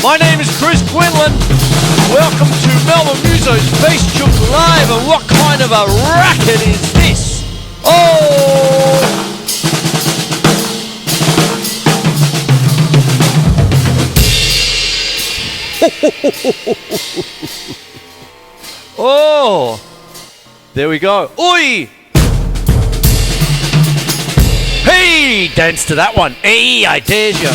My name is Quinlan. Welcome to Melbourne Musos Facebook Live. And what kind of a racket is this? Oh! Oh! There we go. Oi! Hey! Dance to that one. Hey, I dares you.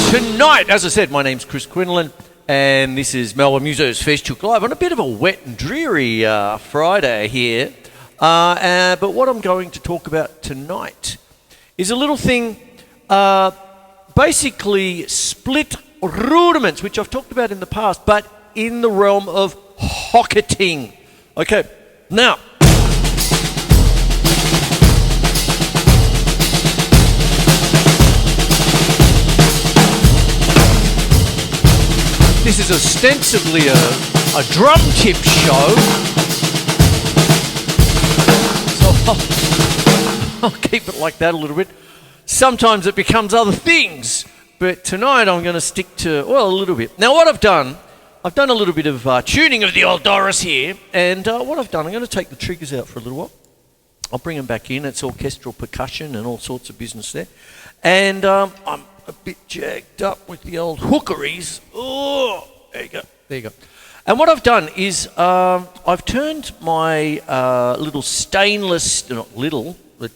Tonight, as I said, my name's Quinlan, and this is Melbourne Musos Facebook Live on a bit of a wet and dreary Friday here. But what I'm going to talk about tonight is a little thing, basically split rudiments, which I've talked about in the past, but in the realm of hocketing. Okay, now, this is ostensibly a drum tip show, so I'll keep it like that a little bit. Sometimes it becomes other things, but tonight I'm going to stick to, well, a little bit. Now what I've done a little bit of tuning of the old Doris here, and what I've done, I'm going to take the triggers out for a little while. I'll bring them back in. It's orchestral percussion and all sorts of business there. And I'm a bit jacked up with the old hookeries. Oh, there you go, there you go. And what I've done is I've turned my little stainless, not little, but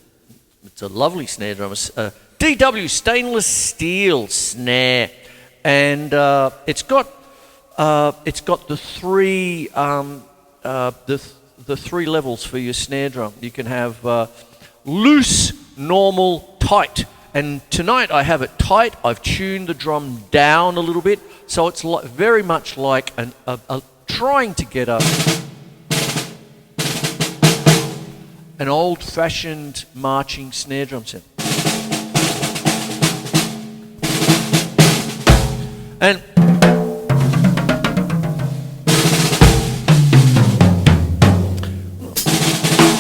it's a lovely snare drum, DW stainless steel snare, and it's got the three the three levels for your snare drum. You can have loose, normal, tight. And tonight I have it tight. I've tuned the drum down a little bit, so it's very much like trying to get an old-fashioned marching snare drum set. And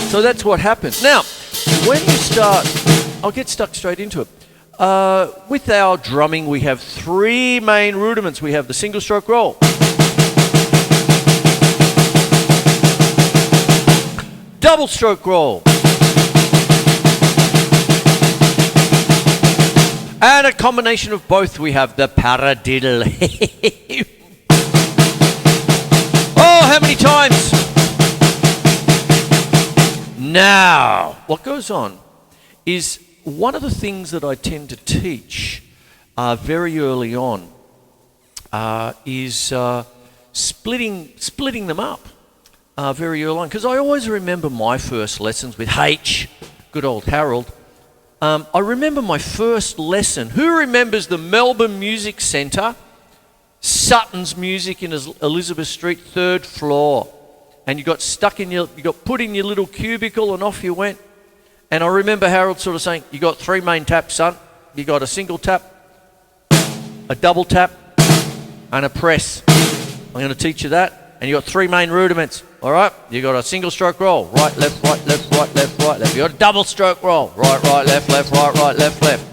so that's what happens. Now, when you start, I'll get stuck straight into it. With our drumming, we have three main rudiments. We have the single stroke roll, double stroke roll, and a combination of both. We have the paradiddle. Oh, how many times? Now, what goes on is one of the things that I tend to teach very early on is splitting them up very early on. Because I always remember my first lessons with H, good old Harold. I remember my first lesson. Who remembers the Melbourne Music Centre, Sutton's Music in Elizabeth Street, 3rd floor? And you got put in your little cubicle and off you went. And I remember Harold sort of saying, you got three main taps, son. You got a single tap, a double tap, and a press. I'm going to teach you that. And you got three main rudiments, all right? You got a single stroke roll, right, left, right, left, right, left, right, left. You got a double stroke roll, right, right, left, right, left, left.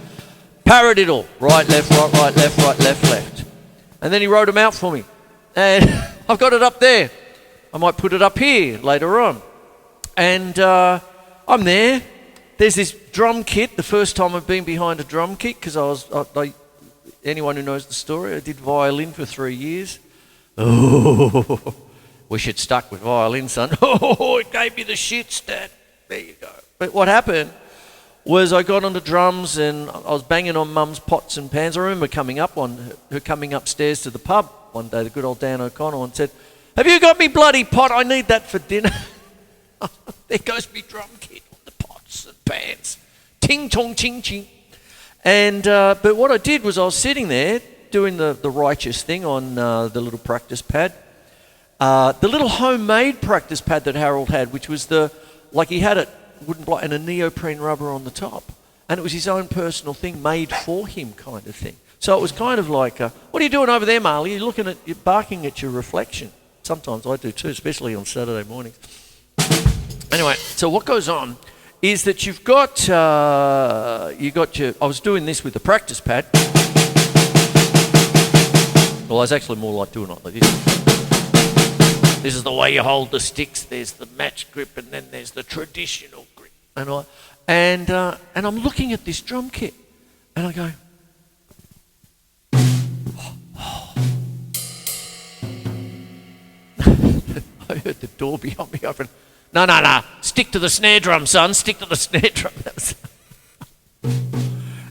Paradiddle, right, left, left. And then he wrote them out for me. And I've got it up there. I might put it up here later on. And I'm there. There's this drum kit, the first time I've been behind a drum kit, because anyone who knows the story, I did violin for 3 years. Oh, wish it stuck with violin, son. Oh, it gave me the shits, Dad. There you go. But what happened was I got on the drums and I was banging on Mum's pots and pans. I remember her coming upstairs to the pub one day, the good old Dan O'Connell, and said, "Have you got me bloody pot? I need that for dinner." There goes me drum kit. And pants, ting tong ching ching, and but what I did was I was sitting there doing the righteous thing on the little practice pad, the little homemade practice pad that Harold had, which was he had it wooden block and a neoprene rubber on the top, and it was his own personal thing made for him kind of thing. So it was kind of like, what are you doing over there, Marley? You're barking at your reflection. Sometimes I do too, especially on Saturday mornings. Anyway, so what goes on is that you've got your. I was doing this with the practice pad. Well, I was actually more like doing it like this. This is the way you hold the sticks. There's the match grip, and then there's the traditional grip. And I'm looking at this drum kit, and I go, I heard the door behind me open. No. Stick to the snare drum, son. Stick to the snare drum.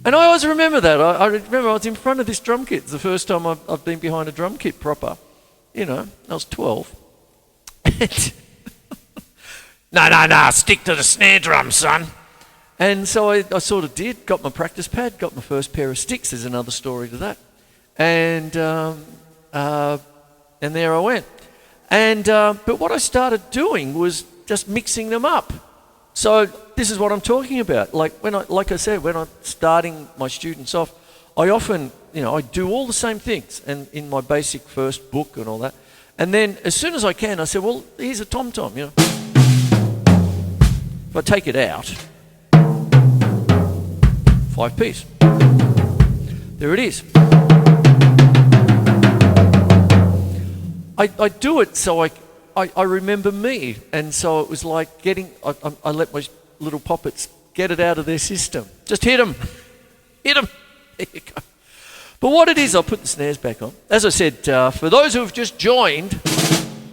And I always remember that. I remember I was in front of this drum kit. It's the first time I've been behind a drum kit proper. You know, I was 12. No. Stick to the snare drum, son. And so I sort of did. Got my practice pad. Got my first pair of sticks. There's another story to that. And there I went. But what I started doing was just mixing them up. So this is what I'm talking about. Like I said, when I'm starting my students off, I often, I do all the same things, and in my basic first book and all that. And then as soon as I can, I say, well, here's a tom-tom, If I take it out, 5-piece. There it is. I do it so I remember me, and so it was like I let my little poppets get it out of their system. Just hit them. There you go. But what it is, I'll put the snares back on. As I said, for those who have just joined,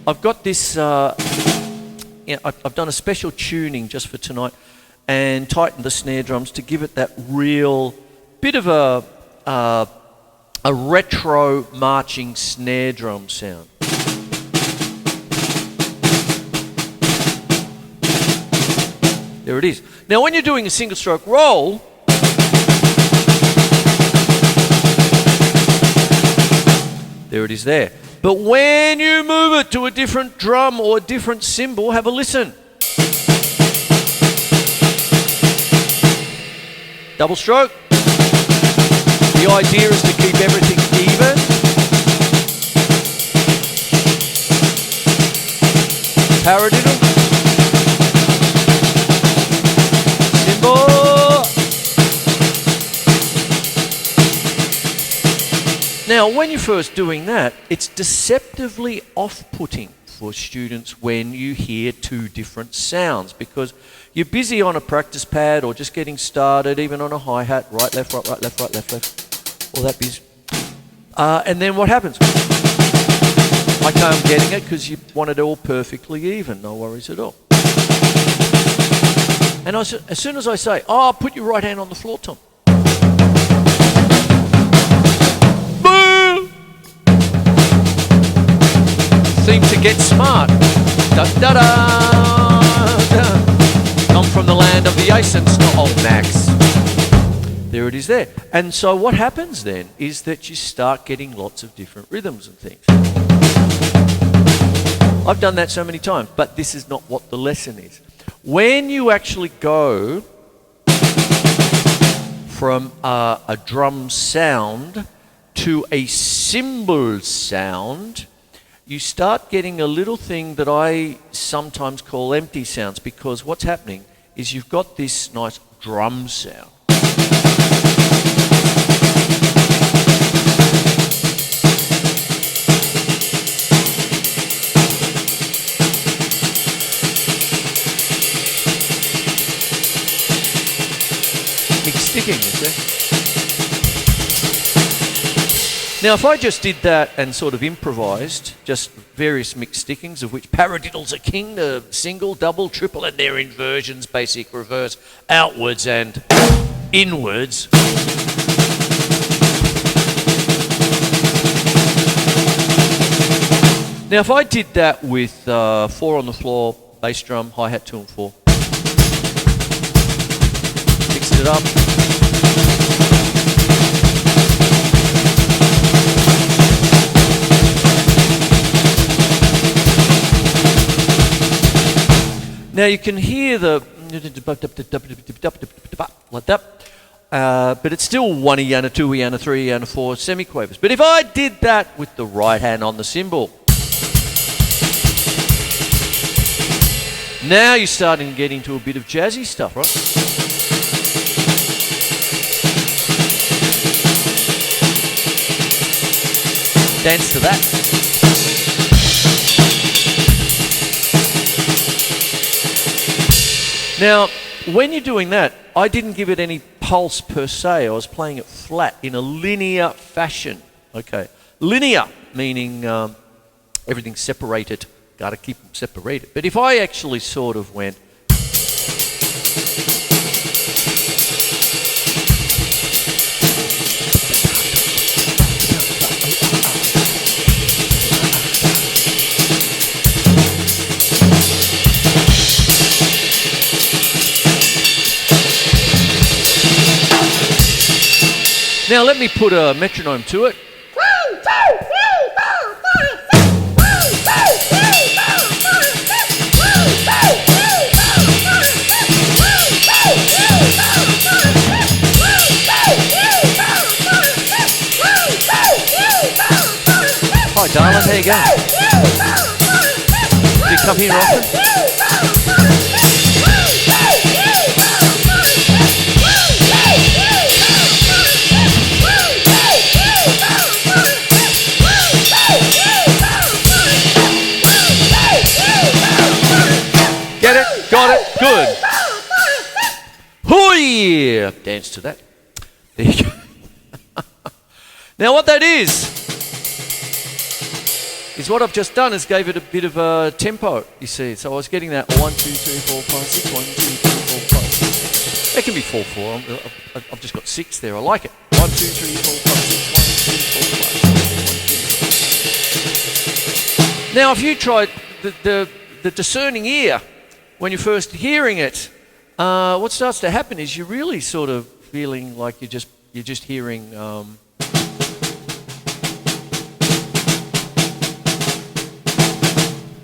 I've got this, I've done a special tuning just for tonight and tightened the snare drums to give it that real bit of a retro marching snare drum sound. There it is. Now, when you're doing a single stroke roll, there it is there. But when you move it to a different drum or a different cymbal, have a listen. Double stroke. The idea is to keep everything even. Paradiddle. Now, when you're first doing that, it's deceptively off-putting for students when you hear two different sounds, because you're busy on a practice pad or just getting started, even on a hi-hat, right, left, right, left, all that biz. And then what happens? Okay, I'm getting it because you want it all perfectly even, no worries at all. And as soon as I say, put your right hand on the floor, Tom. Boo! Seem to get smart. Da-da-da! Come from the land of the ace and it's not old Max. There it is there. And so what happens then is that you start getting lots of different rhythms and things. I've done that so many times, but this is not what the lesson is. When you actually go from a drum sound to a cymbal sound, you start getting a little thing that I sometimes call empty sounds, because what's happening is you've got this nice drum sound. Sticking, you see. Now, if I just did that and sort of improvised, just various mixed stickings, of which paradiddles are king, the single, double, triple, and their inversions, basic, reverse, outwards, and inwards. Now, if I did that with 4 on the floor, bass drum, hi-hat 2 and 4, mixed it up. Now you can hear the like that, but it's still 1 and a 2 and a 3 and a 4 semiquavers. But if I did that with the right hand on the cymbal, Now you're starting to get into a bit of jazzy stuff, right? Dance to that. Now, when you're doing that, I didn't give it any pulse per se. I was playing it flat in a linear fashion. Okay, linear meaning everything's separated. Got to keep them separated. But if I actually sort of went, now let me put a metronome to it. 1, 2, 3, 4, 5, 6. 1, 2, 3, 4, 5, 6. Hi, darling. How you going? Do you come here often? Get it? Got it? Good. Hoo-yeah! Dance to that. There you go. Now what that is what I've just done is gave it a bit of a tempo, you see. So I was getting that 1, 2, 3, 4, 5, 6, 1, 2, 3, 4, 5, 6. It can be 4, 4. I've just got 6 there. I like it. 1, 2, 3, 4, 5, 6, 1, 2, 4, 5, 6, 1, 2, 3. Now if you try the discerning ear, when you're first hearing it, what starts to happen is you're really sort of feeling like you're just hearing.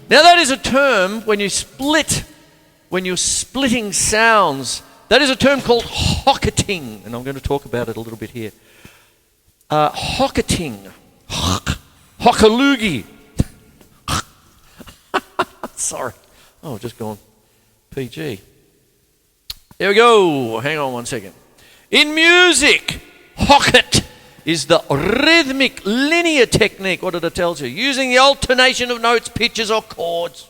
Now that is a term when you're splitting sounds. That is a term called hocketing, and I'm going to talk about it a little bit here. Hocketing, hockaloogie. Sorry, oh, just gone PG. There we go. Hang on one second. In music, hocket is the rhythmic linear technique, what did I tell you? Using the alternation of notes, pitches or chords.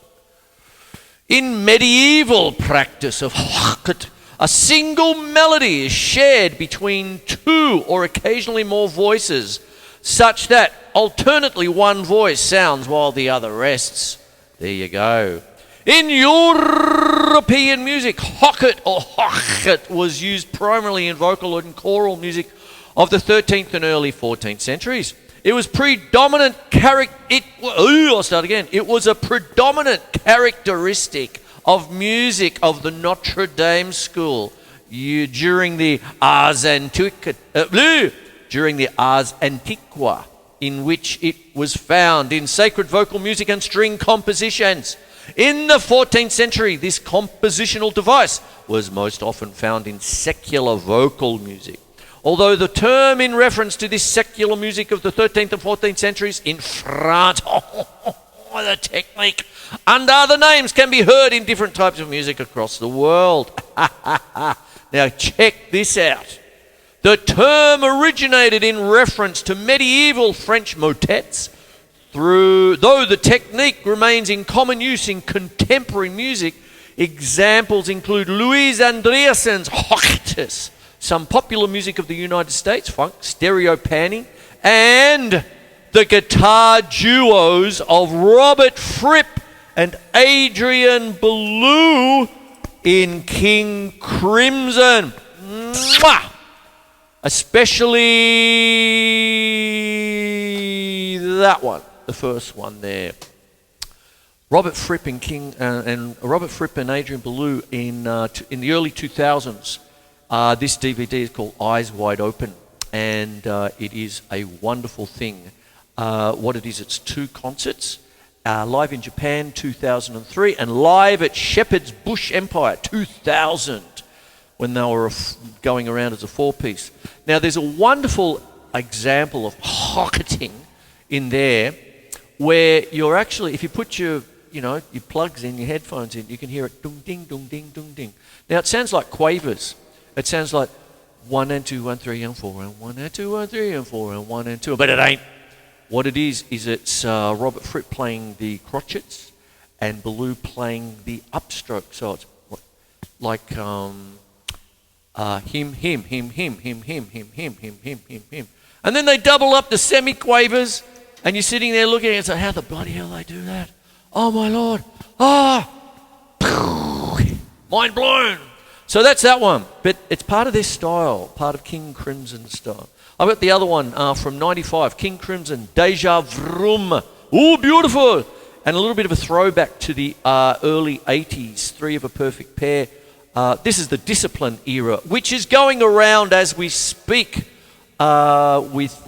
In medieval practice of hocket, a single melody is shared between 2 or occasionally more voices, such that alternately one voice sounds while the other rests. There you go. In European music, hocket or hocket was used primarily in vocal and choral music of the 13th and early 14th centuries. It was predominant It was a predominant characteristic of music of the Notre Dame school during the Ars Antiqua, in which it was found in sacred vocal music and string compositions. In the 14th century, this compositional device was most often found in secular vocal music. Although the term in reference to this secular music of the 13th and 14th centuries in France, the technique, and other names can be heard in different types of music across the world. Now check this out. The term originated in reference to medieval French motets, though the technique remains in common use in contemporary music. Examples include Louis Andriesen's Hocketus, some popular music of the United States, funk, stereo panning, and the guitar duos of Robert Fripp and Adrian Belew in King Crimson. Mwah! Especially that one, the first one there. Robert Fripp and Robert Fripp and Adrian Belew in the early 2000s. This DVD is called Eyes Wide Open, and it is a wonderful thing. What it is, it's 2 concerts, live in Japan 2003 and live at Shepherd's Bush Empire 2000, when they were going around as a 4-piece. Now there's a wonderful example of hocketing in there, where you're actually, if you put your your plugs in, your headphones in, you can hear it dung ding, dung ding, dung ding. Now it sounds like quavers. It sounds like 1 and 2 and 3 and 4 and 1 and 2 and 3 and 4 and 1 and 2, but it ain't. What it is it's Robert Fripp playing the crotchets and Ballou playing the upstroke. So it's like him, him, him, him, him, him, him, him, him, him, him. And then they double up the semi-quavers, and you're sitting there looking at it and say, how the bloody hell they do that? Oh my Lord. Mind blown. So that's that one. But it's part of their style, part of King Crimson's style. I've got the other one from 95, King Crimson, Deja Vroom. Ooh, beautiful. And a little bit of a throwback to the early 80s, Three of a Perfect Pair. This is the Discipline era, which is going around as we speak with,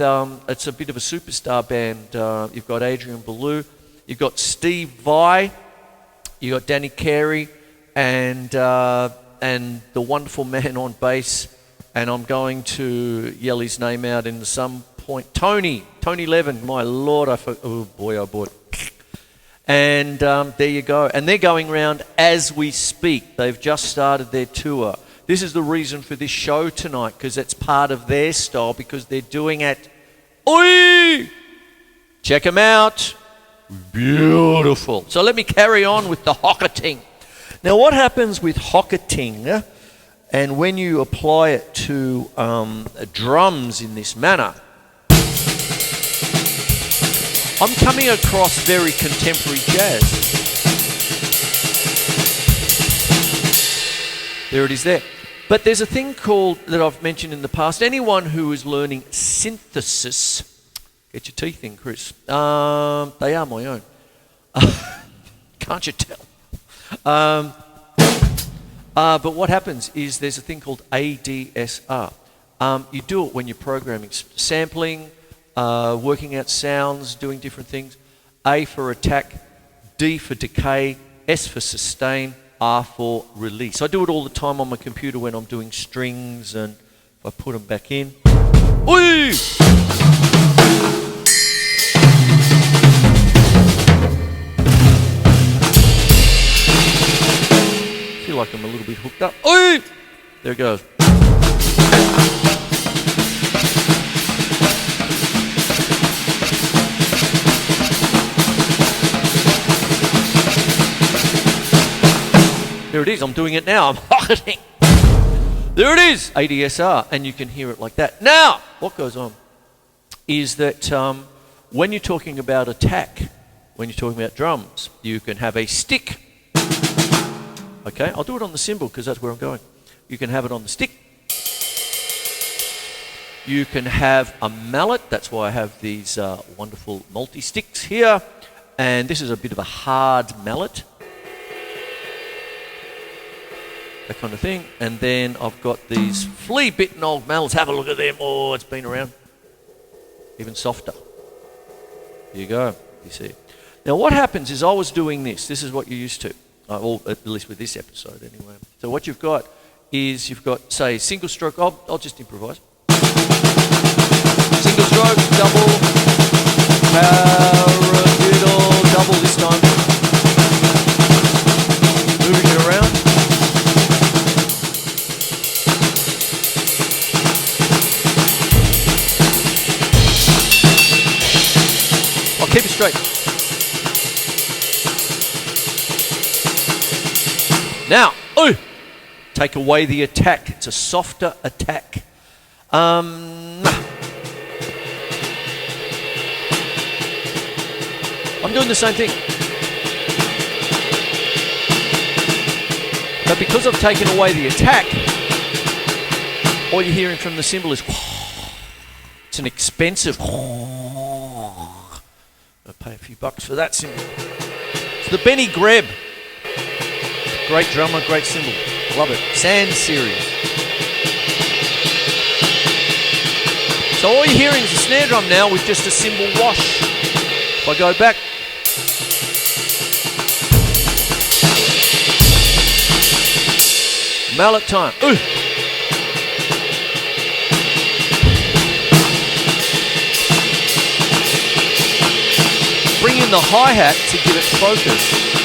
it's a bit of a superstar band. You've got Adrian Ballou, you've got Steve Vai, you've got Danny Carey, and the wonderful man on bass, and I'm going to yell his name out in some point, Tony Levin, my Lord, oh boy. And there you go. And they're going around as we speak. They've just started their tour. This is the reason for this show tonight, because it's part of their style, because they're doing it. Oi! Check them out. Beautiful. So let me carry on with the Hocketing. Now what happens with Hocketing, and when you apply it to drums in this manner, I'm coming across very contemporary jazz. There it is there. But there's a thing called, that I've mentioned in the past, anyone who is learning synthesis, get your teeth in, Chris. They are my own. Can't you tell? But what happens is there's a thing called ADSR. You do it when you're programming, sampling, working out sounds, doing different things. A for attack, D for decay, S for sustain, R for release. I do it all the time on my computer when I'm doing strings, and if I put them back in. Oi! Feel like I'm a little bit hooked up. Oi! There it goes. There it is, I'm doing it now, I'm hocketing. There it is, ADSR, and you can hear it like that. Now, what goes on is that when you're talking about attack, when you're talking about drums, you can have a stick. Okay, I'll do it on the cymbal because that's where I'm going. You can have it on the stick. You can have a mallet, that's why I have these wonderful multi-sticks here. And this is a bit of a hard mallet. That kind of thing. And then I've got these flea-bitten old mallets. Have a look at them. Oh, it's been around. Even softer. There you go. You see. Now what happens is I was doing this. This is what you're used to. Well, at least with this episode anyway. So what you've got is you've got, say, single stroke. I'll just improvise. Single stroke, double, paradiddle, double this time. Moving it around. I'll keep it straight. Now, take away the attack. It's a softer attack. I'm doing the same thing. But because I've taken away the attack, all you're hearing from the cymbal is it's an expensive. I'll pay a few bucks for that cymbal. It's the Benny Greb. Great drummer, great cymbal. Love it. Sand series. So all you're hearing is a snare drum now with just a cymbal wash. If I go back. Mallet time. Ooh. Bring in the hi-hat to give it focus.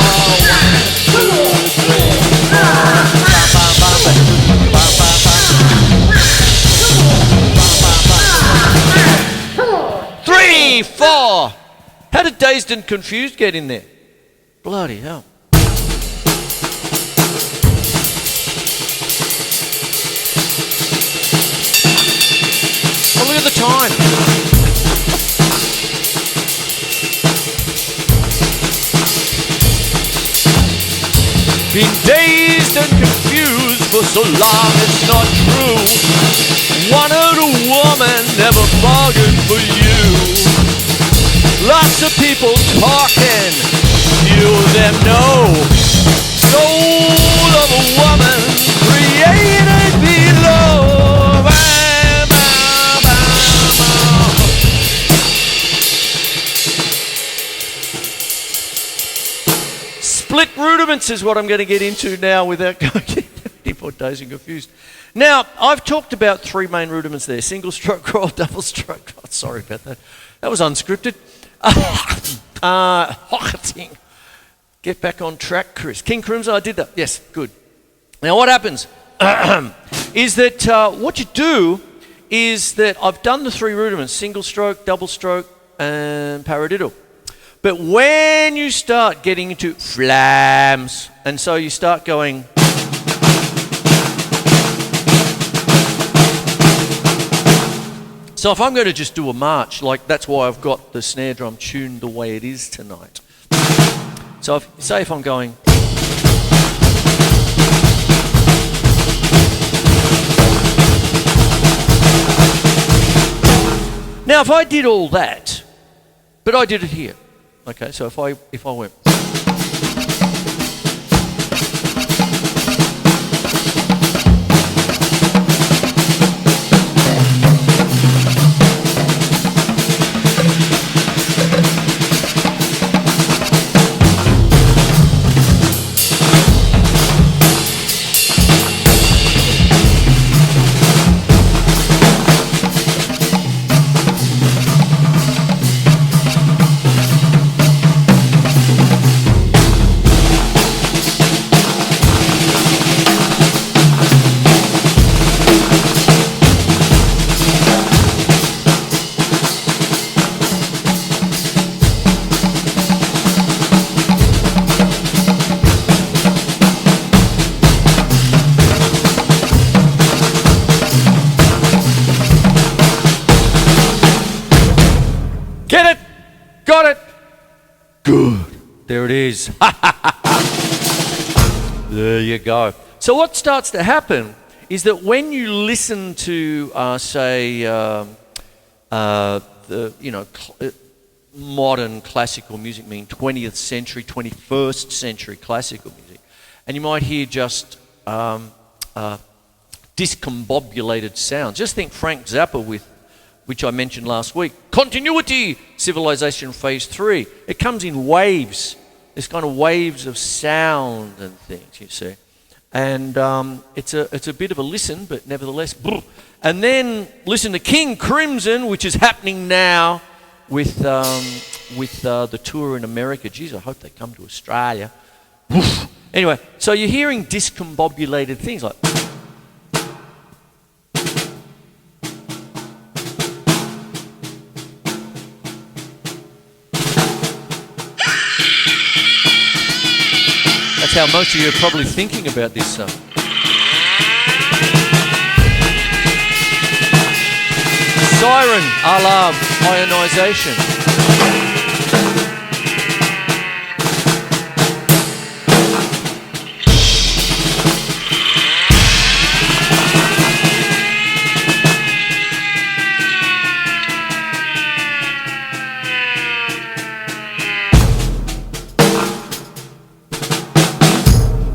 Three, four. How did Dazed and Confused get in there? Bloody hell. Oh, look at the time. Been dazed and confused for so long it's not true. Wanted a woman, never bargained for you. Lots of people talking, few of them know. Soul of a woman created below. Bam, bam, bam, bam. Split rudiments is what I'm going to get into now without going into Dazed and Confused. Now, I've talked about three main rudiments there. Single stroke roll, double stroke. Oh, sorry about that. That was unscripted. Hocketing. Get back on track, Chris. King Crimson, I did that. Yes, good. Now, what happens is that what you do is that I've done the three rudiments, single stroke, double stroke, and paradiddle. But when you start getting into flams, and so you start going... So if I'm going to just do a march, like that's why I've got the snare drum tuned the way it is tonight. So if I'm going... Now if I did all that, but I did it here. Okay, so if I went... Good. There it is. There you go. So what starts to happen is that when you listen to, modern classical music, meaning 20th century, 21st century classical music, and you might hear just discombobulated sounds. Just think Frank Zappa which I mentioned last week. Continuity, Civilization Phase 3. It comes in waves. There's kind of waves of sound and things, you see. And it's a bit of a listen, but nevertheless. And then listen to King Crimson, which is happening now with the tour in America. Geez, I hope they come to Australia. Anyway, so you're hearing discombobulated things like... That's how most of you are probably thinking about this song. Siren, alarm, ionization.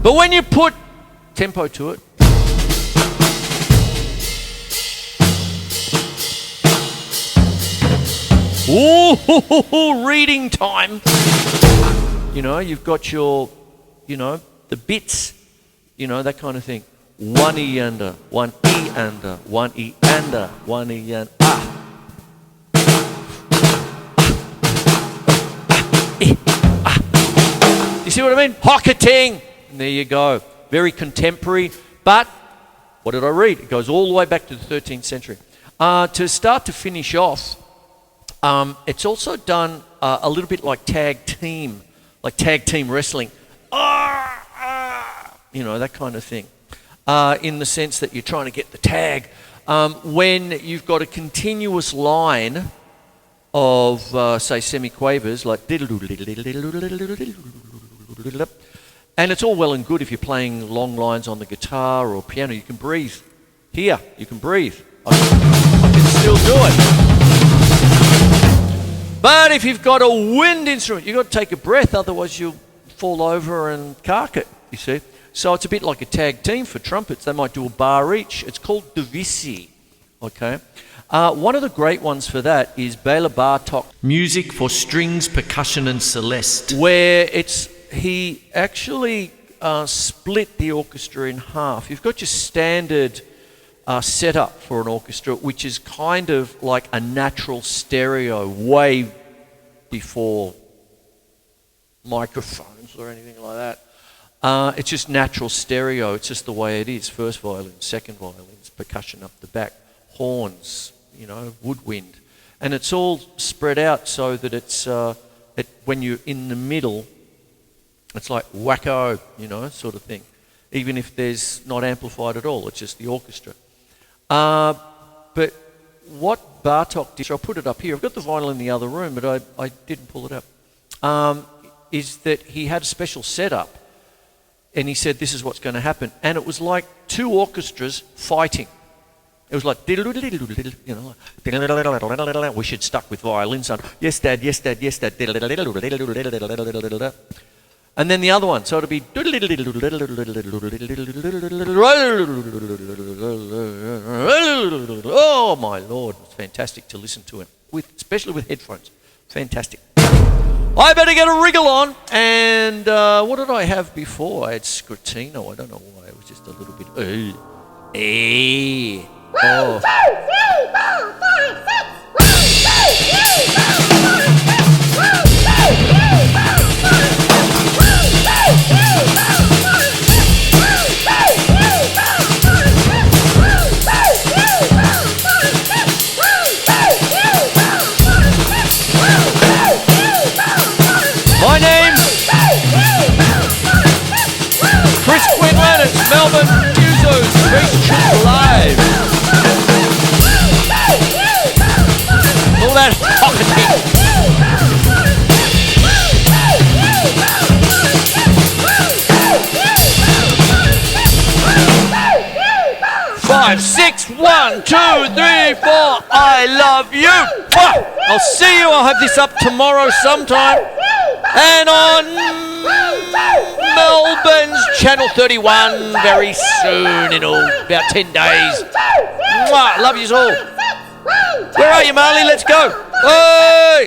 But when you put tempo to it, ooh, reading time. You know, you've got your, the bits, that kind of thing. 1 E under, 1 E under, 1 E under, 1 E and You see what I mean? Hocketing. There you go. Very contemporary. But what did I read? It goes all the way back to the 13th century. To start to finish off, it's also done a little bit like tag team wrestling. That kind of thing. In the sense that you're trying to get the tag. When you've got a continuous line of, say, semiquavers, like... And it's all well and good if you're playing long lines on the guitar or piano. You can breathe. Here, you can breathe. I can still do it. But if you've got a wind instrument, you've got to take a breath, otherwise you'll fall over and cark it, you see. So it's a bit like a tag team for trumpets. They might do a bar each. It's called divisi, okay? One of the great ones for that is Bèla Bartok. Music for Strings, Percussion and Celeste. Where he actually split the orchestra in half. You've got your standard setup for an orchestra, which is kind of like a natural stereo, way before microphones or anything like that. It's just natural stereo. It's just the way it is. First violin, second violins, percussion up the back, horns, woodwind. And it's all spread out so that it's when you're in the middle, it's like wacko, sort of thing. Even if there's not amplified at all, it's just the orchestra. But what Bartok did, I'll put it up here. I've got the vinyl in the other room, but I didn't pull it up. Is that he had a special setup, and he said this is what's going to happen. And it was like two orchestras fighting. It was like, we should stuck with violins on. Yes, Dad, yes, Dad, yes, Dad. And then the other one, so it'll be... Oh, my Lord, it's fantastic to listen to it, especially with headphones. Fantastic. I better get a wriggle on. And what did I have before? I had Scrutino. I don't know why. It was just a little bit... Oh. 1, 2, 3, 4, 5, 6. 1, 2, 3, 4, 5, 6. 1, 2, 3, 4, 5. My name's Chris Quinlan. It's Melbourne Musos Featured Live. All that hocketing. 1, 2, 3, 4. I love you. I'll see you. I'll have this up tomorrow sometime. And on Melbourne's Channel 31 very soon, in about 10 days. Mwah, love yous all. Where are you, Marley? Let's go. Hey!